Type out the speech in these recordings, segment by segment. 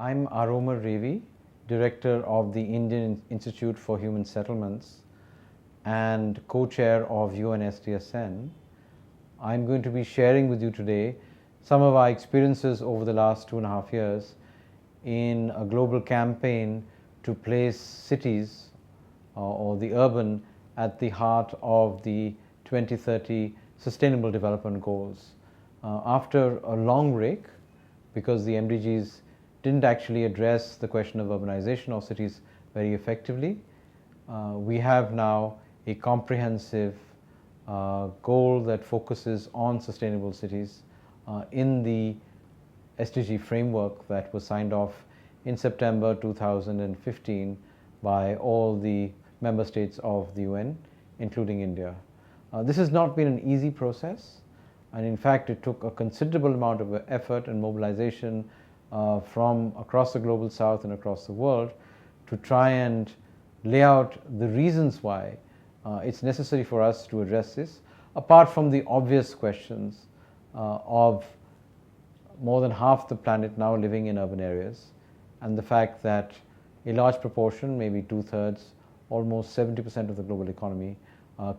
I'm Aromar Revi, Director of the Indian Institute for Human Settlements and co-chair of UNSDSN. I'm going to be sharing with you today some of our experiences over the last 2.5 years in a global campaign to place cities or the urban at the heart of the 2030 Sustainable Development Goals. After a long break, because the MDGs didn't actually address the question of urbanization of cities very effectively, we have now a comprehensive goal that focuses on sustainable cities in the SDG framework that was signed off in September 2015 by all the member states of the UN, including India. This has not been an easy process, and in fact it took a considerable amount of effort and mobilization from across the global south and across the world to try and lay out the reasons why it's necessary for us to address this, apart from the obvious questions of more than half the planet now living in urban areas, and the fact that a large proportion, maybe 2/3, almost 70% of the global economy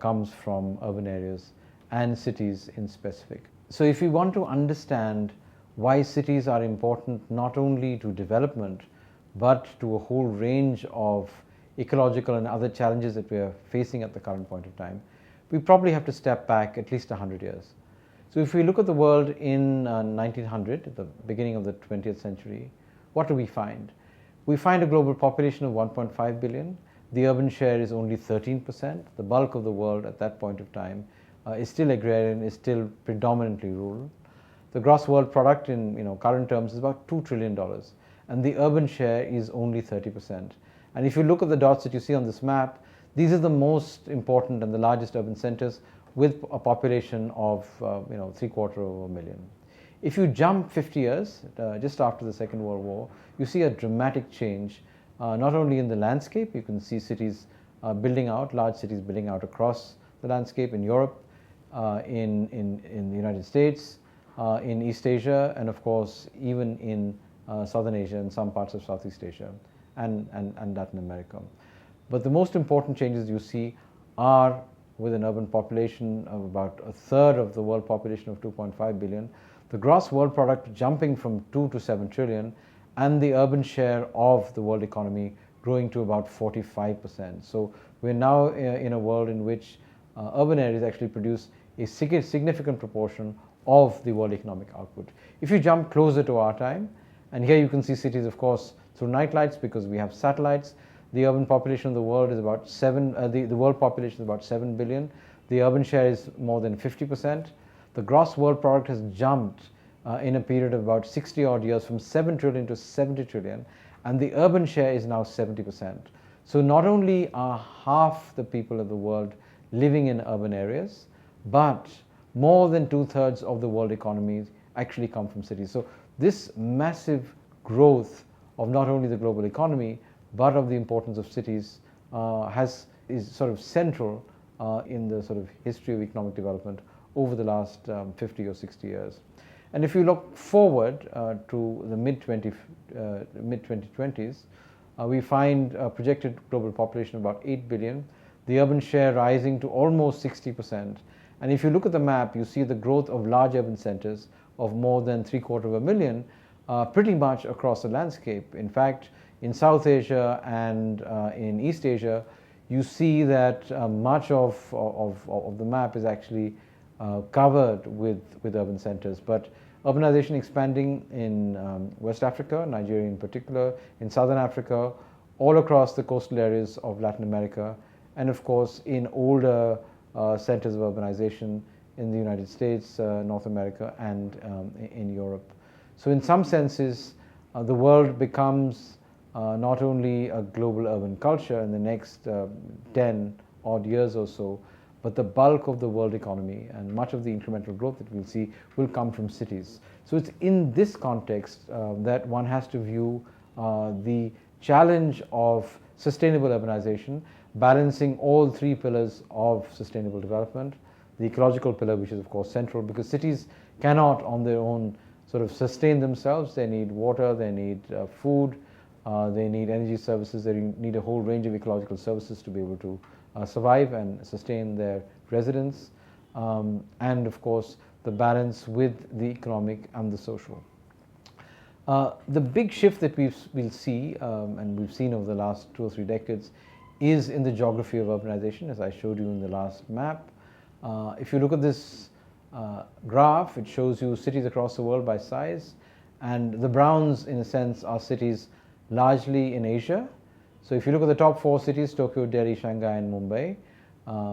comes from urban areas and cities in specific. So if we want to understand why cities are important not only to development but to a whole range of ecological and other challenges that we are facing at the current point of time, we probably have to step back at least 100 years. So if we look at the world in 1900, at the beginning of the 20th century, what do we find? We find a global population of 1.5 billion. The urban share is only 13%. The bulk of the world at that point of time is still agrarian, is still predominantly rural. The gross world product in current terms is about $2 trillion, and the urban share is only 30%. And if you look at the dots that you see on this map, these are the most important and the largest urban centers with a population of 750,000. If you jump 50 years, just after the Second World War, you see a dramatic change, not only in the landscape. You can see cities building out, large cities building out across the landscape in Europe, in the United States, in East Asia, and of course even in Southern Asia and some parts of Southeast Asia and Latin America. But the most important changes you see are with an urban population of about 1/3 of the world population of 2.5 billion, the gross world product jumping from 2 to 7 trillion, and the urban share of the world economy growing to about 45%. So we're now in a world in which urban areas actually produce a significant proportion of the world economic output. If you jump closer to our time, and here you can see cities, of course, through night lights because we have satellites. The urban population of the world is about the world population is about 7 billion. The urban share is more than 50%. The gross world product has jumped in a period of about 60 odd years from 7 trillion to 70 trillion, and the urban share is now 70%. So not only are half the people of the world living in urban areas, but more than 2/3 of the world economy actually come from cities. So this massive growth of not only the global economy but of the importance of cities is sort of central in the sort of history of economic development over the last 50 or 60 years. And if you look forward to the mid-2020s, we find a projected global population of about 8 billion, the urban share rising to almost 60%. And if you look at the map, you see the growth of large urban centers of more than 750,000 pretty much across the landscape. In fact, in South Asia and in East Asia, you see that much of the map is actually covered with urban centers. But urbanization expanding in West Africa, Nigeria in particular, in Southern Africa, all across the coastal areas of Latin America, and of course in older centers of urbanization in the United States, North America, and in Europe. So in some senses, the world becomes not only a global urban culture in the next 10 odd years or so, but the bulk of the world economy and much of the incremental growth that we'll see will come from cities. So it's in this context that one has to view the challenge of sustainable urbanization, balancing all three pillars of sustainable development. The ecological pillar, which is of course central, because cities cannot on their own sort of sustain themselves. They need water, they need food, they need energy services, they need a whole range of ecological services to be able to survive and sustain their residents, and of course the balance with the economic and the social. The big shift that we'll see, and we've seen over the last 2 or 3 decades, is in the geography of urbanization, as I showed you in the last map. If you look at this graph, it shows you cities across the world by size, and the browns, in a sense, are cities largely in Asia. So if you look at the top 4 cities, Tokyo, Delhi, Shanghai, and Mumbai,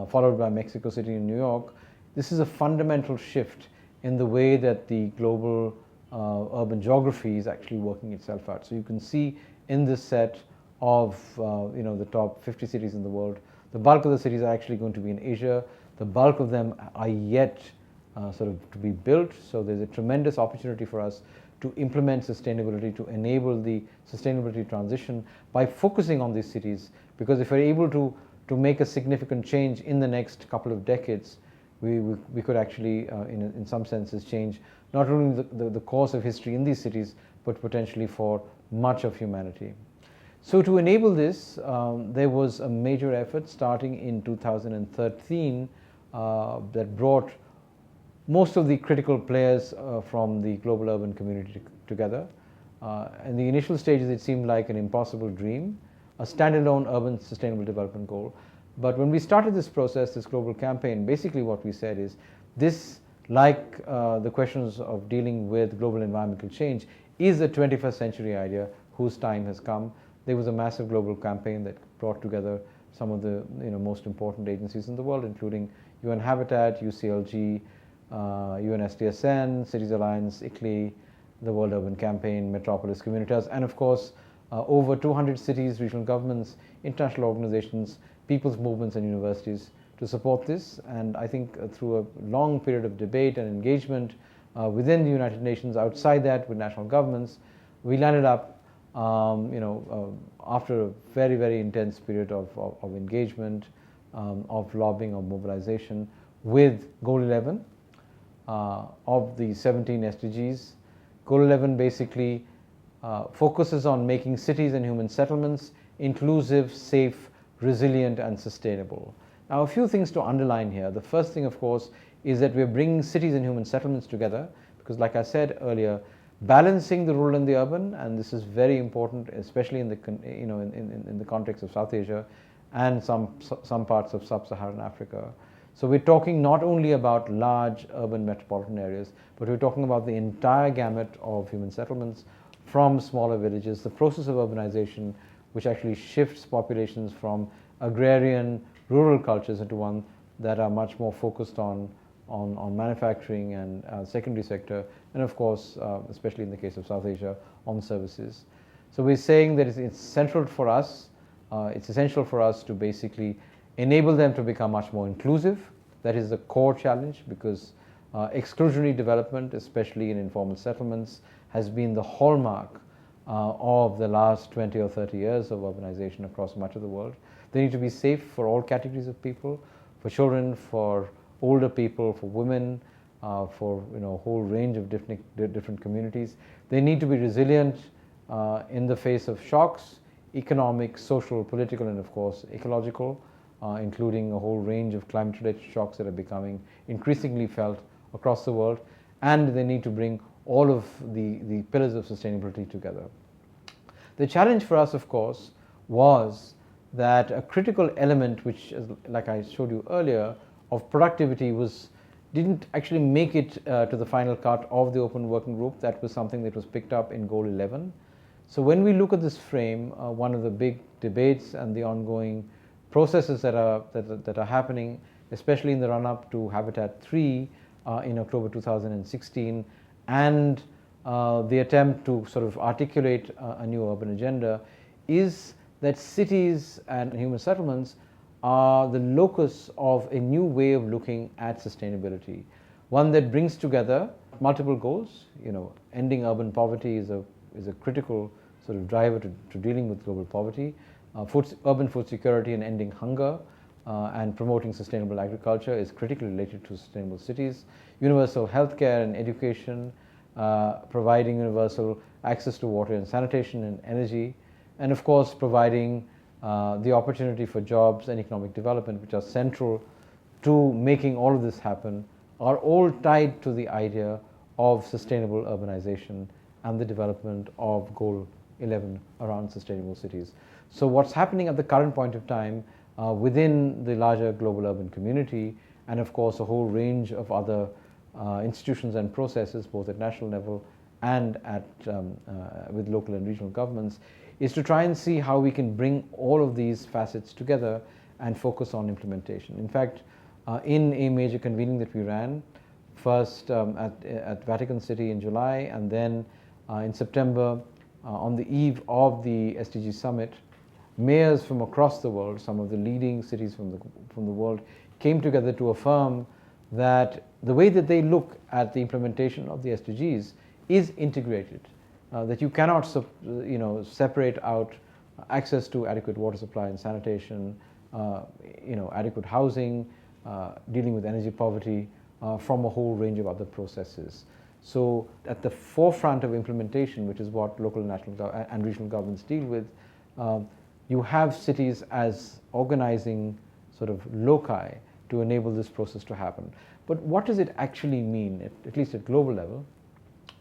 followed by Mexico City and New York, this is a fundamental shift in the way that the global urban geography is actually working itself out. So you can see in this set of the top 50 cities in the world, the bulk of the cities are actually going to be in Asia. The bulk of them are yet sort of to be built. So there's a tremendous opportunity for us to implement sustainability, to enable the sustainability transition by focusing on these cities. Because if we're able to make a significant change in the next couple of decades, we could actually, in some senses, change not only the course of history in these cities, but potentially for much of humanity. So to enable this, there was a major effort starting in 2013 that brought most of the critical players from the global urban community together. In the initial stages, it seemed like an impossible dream, a standalone urban sustainable development goal. But when we started this process, this global campaign, basically what we said is this, like the questions of dealing with global environmental change, is a 21st century idea whose time has come. There was a massive global campaign that brought together some of the most important agencies in the world, including UN Habitat, UCLG, UN SDSN, Cities Alliance, ICLEI, the World Urban Campaign, Metropolis Communitas, and of course over 200 cities, regional governments, international organizations, people's movements and universities to support this. And I think through a long period of debate and engagement within the United Nations, outside that with national governments, we landed up after a very, very intense period of engagement, of lobbying, of mobilization, with Goal 11 of the 17 SDGs. Goal 11 basically focuses on making cities and human settlements inclusive, safe, resilient, and sustainable. Now, a few things to underline here. The first thing, of course, is that we're bringing cities and human settlements together because, like I said earlier, balancing the rural and the urban, and this is very important, especially in the in the context of South Asia and some parts of sub-Saharan Africa. So we're talking not only about large urban metropolitan areas, but we're talking about the entire gamut of human settlements from smaller villages, the process of urbanization, which actually shifts populations from agrarian rural cultures into one that are much more focused on manufacturing and secondary sector, and of course, especially in the case of South Asia, on services. So we're saying that it's central for us, it's essential for us to basically enable them to become much more inclusive. That is the core challenge, because exclusionary development, especially in informal settlements, has been the hallmark of the last 20 or 30 years of urbanization across much of the world. They need to be safe for all categories of people, for children, for older people, for women, for a whole range of different communities. They need to be resilient in the face of shocks, economic, social, political, and of course ecological, including a whole range of climate-related shocks that are becoming increasingly felt across the world. And they need to bring all of the pillars of sustainability together. The challenge for us, of course, was that a critical element, which, like I showed you earlier, of productivity didn't actually make it to the final cut of the open working group. That was something that was picked up in Goal 11. So when we look at this frame, one of the big debates and the ongoing processes that are happening, especially in the run-up to Habitat 3 in October 2016, and the attempt to sort of articulate a new urban agenda, is that cities and human settlements are the locus of a new way of looking at sustainability, one that brings together multiple goals. Ending urban poverty is a critical sort of driver to dealing with global poverty. Urban food security and ending hunger and promoting sustainable agriculture is critically related to sustainable cities. Universal healthcare and education, providing universal access to water and sanitation and energy, and of course providing the opportunity for jobs and economic development, which are central to making all of this happen, are all tied to the idea of sustainable urbanization and the development of Goal 11 around sustainable cities. So what's happening at the current point of time within the larger global urban community, and of course a whole range of other institutions and processes, both at national level and with local and regional governments, is to try and see how we can bring all of these facets together and focus on implementation. In fact, in a major convening that we ran, first at Vatican City in July, and then in September, on the eve of the SDG summit, mayors from across the world, some of the leading cities from the world, came together to affirm that the way that they look at the implementation of the SDGs is integrated, that you cannot separate out access to adequate water supply and sanitation, adequate housing, dealing with energy poverty, from a whole range of other processes. So at the forefront of implementation, which is what local, national and regional governments deal with, you have cities as organizing sort of loci to enable this process to happen. But what does it actually mean, at least at global level?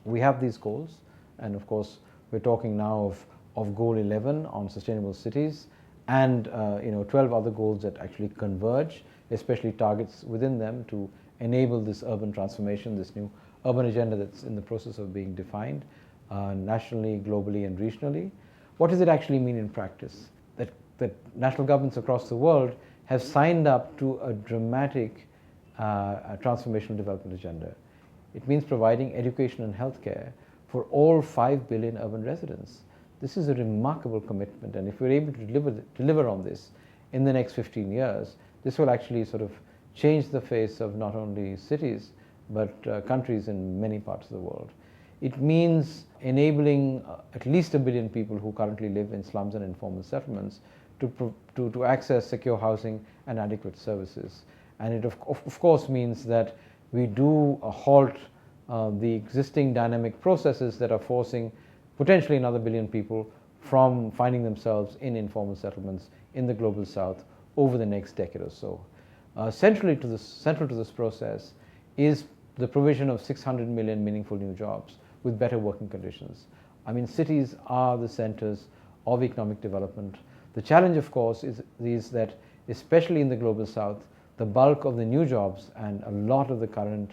We have these goals, and of course we're talking now of Goal 11 on sustainable cities, and 12 other goals that actually converge, especially targets within them to enable this urban transformation, this new urban agenda that's in the process of being defined nationally, globally, and regionally. What does it actually mean in practice? That national governments across the world have signed up to a dramatic transformational development agenda. It means providing education and healthcare for all 5 billion urban residents. This is a remarkable commitment, and if we're able to deliver on this in the next 15 years, this will actually sort of change the face of not only cities, but countries in many parts of the world. It means enabling at least 1 billion people who currently live in slums and informal settlements to access secure housing and adequate services. And it of course means that we do halt the existing dynamic processes that are forcing potentially another 1 billion people from finding themselves in informal settlements in the global south over the next decade or so. Central to this process is the provision of 600 million meaningful new jobs with better working conditions. I mean, cities are the centers of economic development. The challenge, of course, is that, especially in the global south, the bulk of the new jobs and a lot of the current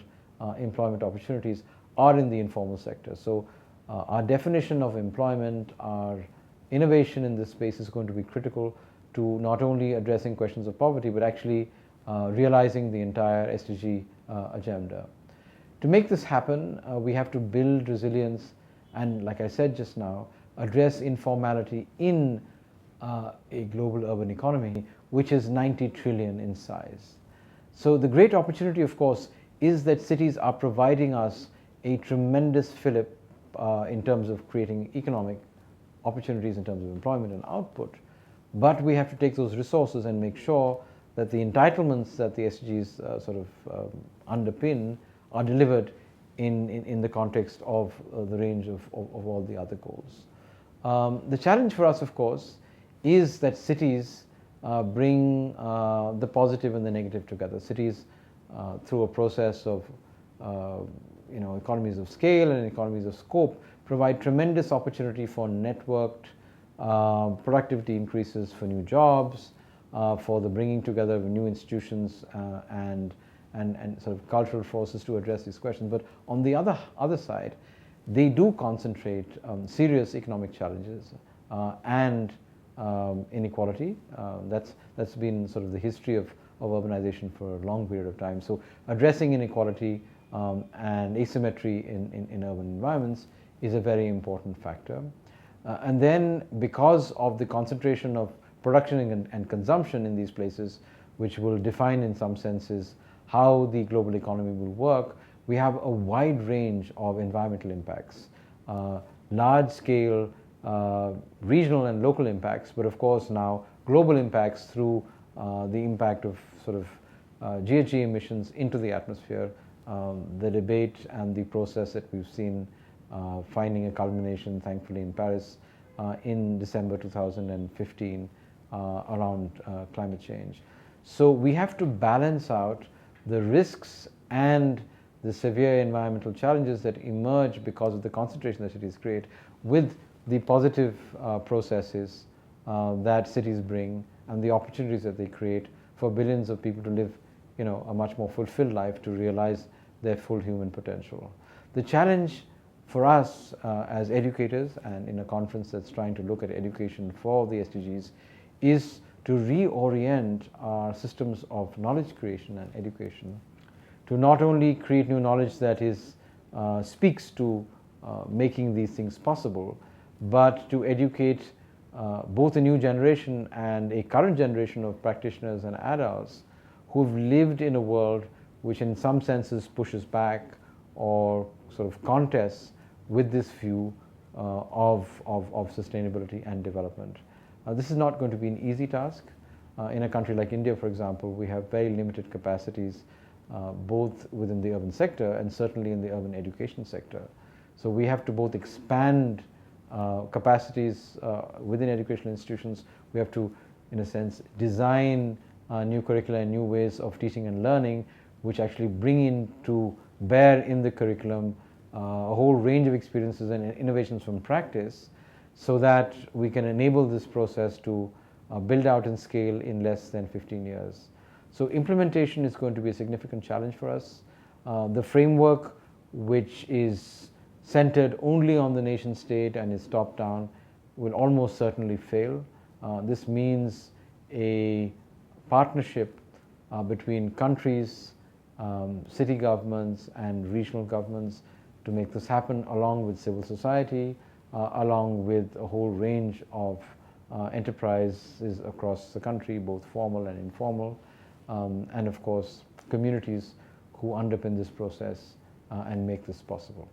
employment opportunities are in the informal sector. So our definition of employment, our innovation in this space is going to be critical to not only addressing questions of poverty, but actually realizing the entire SDG agenda. To make this happen, we have to build resilience and, like I said just now, address informality in a global urban economy which is 90 trillion in size. So the great opportunity, of course, is that cities are providing us a tremendous fillip in terms of creating economic opportunities in terms of employment and output. But we have to take those resources and make sure that the entitlements that the SDGs underpin are delivered in the context of the range of all the other goals. The challenge for us, of course, is that cities bring the positive and the negative together. Cities, through a process of economies of scale and economies of scope, provide tremendous opportunity for networked productivity increases, for new jobs, for the bringing together of new institutions and sort of cultural forces to address these questions. But on the other side, they do concentrate serious economic challenges and inequality. That's been sort of the history of urbanization for a long period of time. So addressing inequality and asymmetry in urban environments is a very important factor. And then, because of the concentration of production and consumption in these places, which will define in some senses how the global economy will work, we have a wide range of environmental impacts, large-scale regional and local impacts, but of course now global impacts through the impact of sort of GHG emissions into the atmosphere, the debate and the process that we've seen finding a culmination, thankfully, in Paris in December 2015 around climate change. So we have to balance out the risks and the severe environmental challenges that emerge because of the concentration that cities create with the positive processes that cities bring and the opportunities that they create for billions of people to live, a much more fulfilled life, to realize their full human potential. The challenge for us as educators, and in a conference that's trying to look at education for the SDGs, is to reorient our systems of knowledge creation and education to not only create new knowledge that speaks to making these things possible, but to educate both a new generation and a current generation of practitioners and adults who've lived in a world which in some senses pushes back or sort of contests with this view of sustainability and development. This is not going to be an easy task. In a country like India, for example, we have very limited capacities both within the urban sector and certainly in the urban education sector. So we have to both expand capacities within educational institutions. We have to, in a sense, design new curricula and new ways of teaching and learning, which actually bring into bear in the curriculum a whole range of experiences and innovations from practice, so that we can enable this process to build out and scale in less than 15 years. So implementation is going to be a significant challenge for us. The framework, which is centered only on the nation state and is top down, will almost certainly fail. This means a partnership between countries, city governments and regional governments to make this happen, along with civil society, along with a whole range of enterprises across the country, both formal and informal, and of course communities who underpin this process and make this possible.